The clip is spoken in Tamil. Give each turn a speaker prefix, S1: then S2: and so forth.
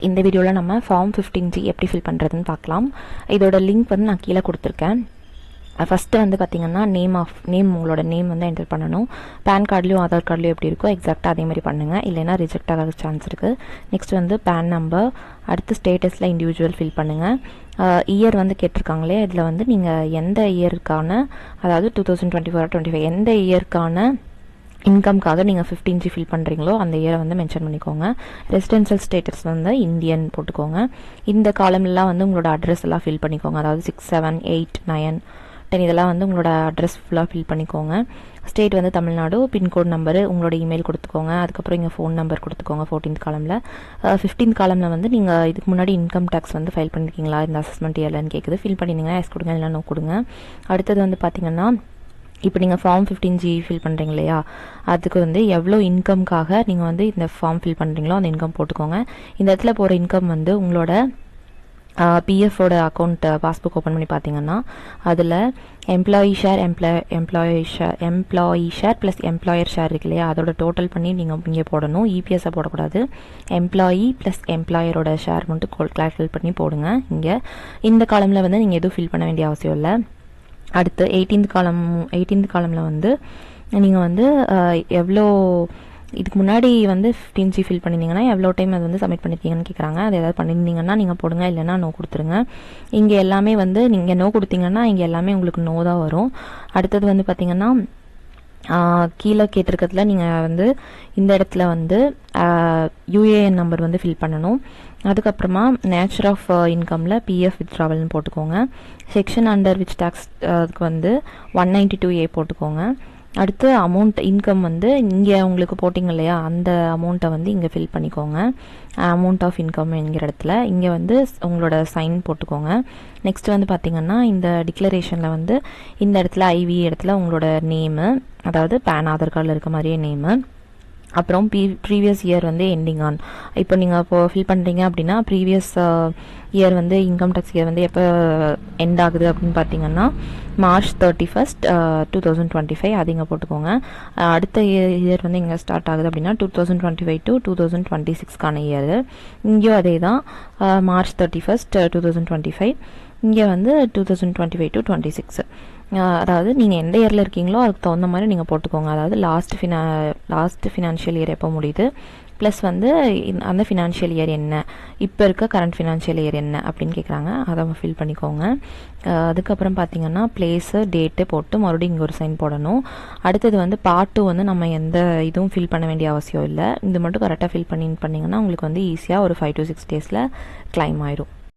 S1: இந்த வீடியோவில் நம்ம ஃபார்ம் 15G எப்படி ஃபில் பண்ணுறதுன்னு பார்க்கலாம். இதோட லிங்க் வந்து நான் கீழே கொடுத்துருக்கேன். ஃபஸ்ட்டு வந்து பார்த்திங்கன்னா நேம் உங்களோட நேம் வந்து என்டர் பண்ணணும். பேன் கார்ட்லேயும் ஆதார் கார்ட்லேயும் எப்படி இருக்கோ எக்ஸாக்டாக அதே மாதிரி பண்ணுங்கள், இல்லைனா ரிஜெக்ட் ஆக சான்ஸ் இருக்குது. நெக்ஸ்ட் வந்து பேன் நம்பர், அடுத்து ஸ்டேட்டஸில் இண்டிவிஜுவல் ஃபில் பண்ணுங்கள். இயர் வந்து கேட்டிருக்காங்களே, இதில் வந்து நீங்கள் எந்த இயருக்கான, அதாவது 2024-25 எந்த இயருக்கான இன்கம்காக நீங்கள் 15G ஃபில் பண்ணுறீங்களோ அந்த இயரை வந்து மென்ஷன் பண்ணிக்கோங்க. ரெசிடென்ஷியல் ஸ்டேட்டஸ் வந்து இந்தியன் போட்டுக்கோங்க. இந்த காலம்லாம் வந்து உங்களோட அட்ரஸ் எல்லாம் ஃபில் பண்ணிக்கோங்க. அதாவது 6, 7, 8, 9, 10 இதெல்லாம் வந்து உங்களோட அட்ரஸ் ஃபுல்லாக ஃபில் பண்ணிக்கோங்க. ஸ்டேட் வந்து தமிழ்நாடு, பின்கோட் நம்பரு, உங்களோட இமெயில் கொடுத்துக்கோங்க. அதுக்கப்புறம் இங்கே ஃபோன் நம்பர் கொடுத்துக்கோங்க. 14th காலமில் 15th காலமில் வந்து நீங்கள் இதுக்கு முன்னாடி இன்கம் டேக்ஸ் வந்து ஃபைல் பண்ணியிருக்கீங்களா இந்த அசஸ்மெண்ட் இயர்லன்னு கேட்குது. ஃபில் பண்ணிங்கன்னா எஸ் கொடுங்க, இல்லைனா நோ கொடுங்க. அடுத்தது வந்து பார்த்திங்கன்னா, இப்போ நீங்கள் ஃபார்ம் 15G ஃபில் பண்ணுறீங்க இல்லையா, அதுக்கு வந்து எவ்வளோ இன்கம்காக நீங்கள் வந்து இந்த ஃபார்ம் ஃபில் பண்ணுறீங்களோ அந்த இன்கம் போட்டுக்கோங்க. இந்த இடத்துல போகிற இன்கம் வந்து உங்களோட பிஎஃபோட அக்கௌண்ட் பாஸ்புக் ஓப்பன் பண்ணி பார்த்தீங்கன்னா அதில் employee share plus employer share இருக்கு இல்லையா, அதோட டோட்டல் பண்ணி நீங்கள் இங்கே போடணும். இபிஎஸ்ஸை போடக்கூடாது. எம்ப்ளாயி ப்ளஸ் எம்ப்ளாயரோட ஷேர் மட்டும் கால்குலேட் பண்ணி போடுங்க. இங்கே இந்த காலமில் வந்து நீங்கள் எதுவும் ஃபில் பண்ண வேண்டிய அவசியம் இல்லை. அடுத்து 18th காலமில் வந்து நீங்கள் வந்து எவ்வளோ இதுக்கு முன்னாடி வந்து 15G ஃபில் பண்ணியிருந்தீங்கன்னா எவ்வளோ டைம் அது வந்து சப்மிட் பண்ணியிருக்கீங்கன்னு கேட்குறாங்க. அது ஏதாவது பண்ணியிருந்தீங்கன்னா நீங்கள் போடுங்க, இல்லைனா நோ கொடுத்துருங்க. இங்கே எல்லாமே வந்து நீங்கள் நோ கொடுத்தீங்கன்னா இங்கே எல்லாமே உங்களுக்கு நோ தான் வரும். அடுத்தது வந்து பார்த்திங்கன்னா, கீழே கேட்டிருக்கிறதுல நீங்கள் வந்து இந்த இடத்துல வந்து யூஏஎன் நம்பர் வந்து ஃபில் பண்ணணும். அதுக்கப்புறமா நேச்சர் ஆஃப் இன்கமில் பிஎஃப் வித்ட்ராவல்னு போட்டுக்கோங்க. செக்ஷன் அண்டர் விச் டேக்ஸ் அதுக்கு வந்து 192A போட்டுக்கோங்க. அடுத்து அமௌண்ட் இன்கம் வந்து இங்கே உங்களுக்கு போட்டிங்க இல்லையா, அந்த அமௌண்ட்டை வந்து இங்கே ஃபில் பண்ணிக்கோங்க. அமௌண்ட் ஆஃப் இன்கம் என்கிற இடத்துல இங்கே வந்து உங்களோட சைன் போட்டுக்கோங்க. நெக்ஸ்ட் வந்து பார்த்திங்கன்னா, இந்த டிக்ளரேஷனில் வந்து இந்த இடத்துல ஐவி இடத்துல உங்களோட நேமு, அதாவது பேன் ஆதார் கார்டில் இருக்க மாதிரியே நேமு, அப்புறம் ப்ரீவியஸ் இயர் வந்து எண்டிங் ஆன். இப்போ நீங்கள் இப்போ ஃபில் பண்ணுறீங்க அப்படின்னா ப்ரீவியஸ் இயர் வந்து இன்கம் டேக்ஸ் இயர் வந்து எப்போ எண்ட் ஆகுது அப்படின்னு பார்த்தீங்கன்னா March 31st, 2025 அது இங்கே போட்டுக்கோங்க. அடுத்த இயர் வந்து இங்கே ஸ்டார்ட் ஆகுது அப்படின்னா 2025 to 2026க்கான இயர். இங்கேயும் அதே தான், March 31st, 2025. இங்கே வந்து 2025 to 26. அதாவது நீங்கள் எந்த இயரில் இருக்கீங்களோ அதுக்கு தகுந்த மாதிரி நீங்கள் போட்டுக்கோங்க. அதாவது லாஸ்ட் ஃபினான்ஷியல் இயர் எப்போ முடியுது, ப்ளஸ் வந்து அந்த ஃபினான்ஷியல் இயர் என்ன, இப்போ இருக்க கரண்ட் ஃபினான்ஷியல் இயர் என்ன அப்படின்னு கேட்குறாங்க, அதை ஃபில் பண்ணிக்கோங்க. அதுக்கப்புறம் பார்த்தீங்கன்னா பிளேஸு டேட்டு போட்டு மறுபடியும் இங்கே ஒரு சைன் போடணும். அடுத்தது வந்து பார்ட் 2 வந்து நம்ம எந்த இதுவும் ஃபில் பண்ண வேண்டிய அவசியம் இல்லை. இது மட்டும் கரெக்டாக ஃபில் பண்ணிங்கன்னா உங்களுக்கு வந்து ஈஸியாக ஒரு 5 to 6 days கிளைம் ஆயிரும்.